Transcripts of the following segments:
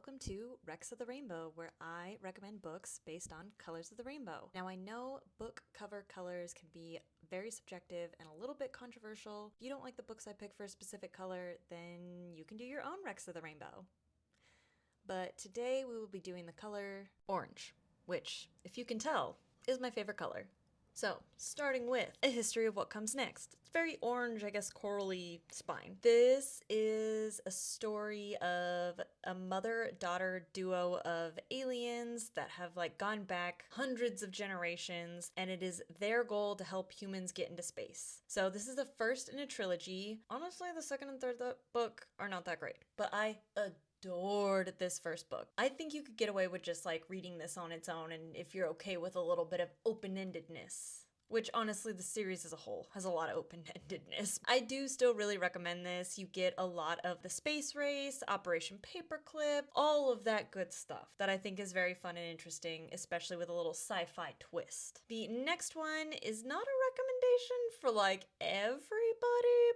welcome to Rex of the Rainbow, where I recommend books based on colors of the rainbow. Now, I know book cover colors can be very subjective and a little bit controversial. If you don't like the books I pick for a specific color, then you can do your own Rex of the Rainbow. But today we will be doing the color orange, which, if you can tell, is my favorite color. So, starting with a history of what comes next. It's very orange, I guess, corally spine. This is a story of a mother-daughter duo of aliens that have gone back hundreds of generations, and it is their goal to help humans get into space. So this is the first in a trilogy. Honestly, the second and third book are not that great, but I adored this first book. I think you could get away with just reading this on its own, and if you're okay with a little bit of open-endedness. Which honestly, the series as a whole has a lot of open-endedness. I do still really recommend this. You get a lot of the space race, Operation Paperclip, all of that good stuff that I think is very fun and interesting, especially with a little sci-fi twist. The next one is not a recommendation for everybody,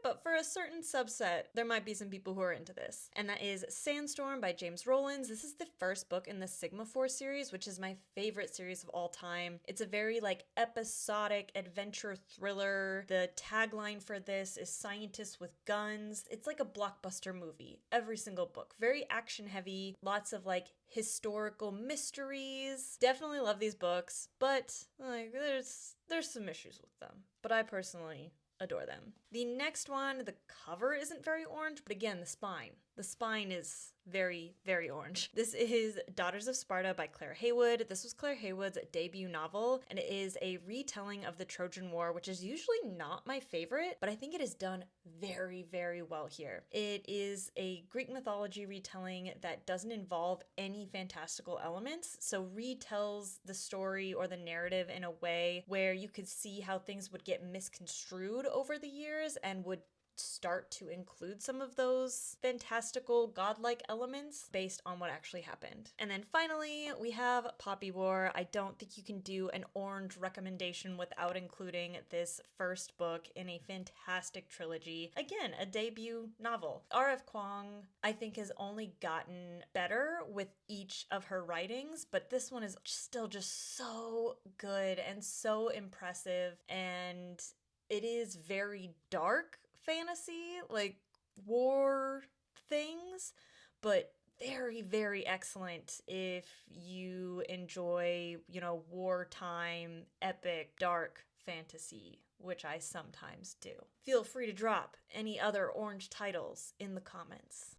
but for a certain subset, there might be some people who are into this. And that is Sandstorm by James Rollins. This is the first book in the Sigma 4 series, which is my favorite series of all time. It's a very episodic adventure thriller. The tagline for this is scientists with guns. It's like a blockbuster movie, every single book. Very action heavy, lots of historical mysteries. Definitely love these books, but there's some issues with them. But I personally adore them. The next one, the cover isn't very orange, but again, the spine. The spine is very, very orange. This is Daughters of Sparta by Claire Haywood. This was Claire Haywood's debut novel, and it is a retelling of the Trojan War, which is usually not my favorite, but I think it is done very, very well here. It is a Greek mythology retelling that doesn't involve any fantastical elements, so retells the story or the narrative in a way where you could see how things would get misconstrued over the years and would start to include some of those fantastical godlike elements based on what actually happened. And then finally, we have Poppy War. I don't think you can do an orange recommendation without including this first book in a fantastic trilogy. Again, a debut novel. R.F. Kuang, I think, has only gotten better with each of her writings, but this one is still just so good and so impressive, and it is very dark fantasy, war things, but very, very excellent if you enjoy, wartime, epic, dark fantasy, which I sometimes do. Feel free to drop any other orange titles in the comments.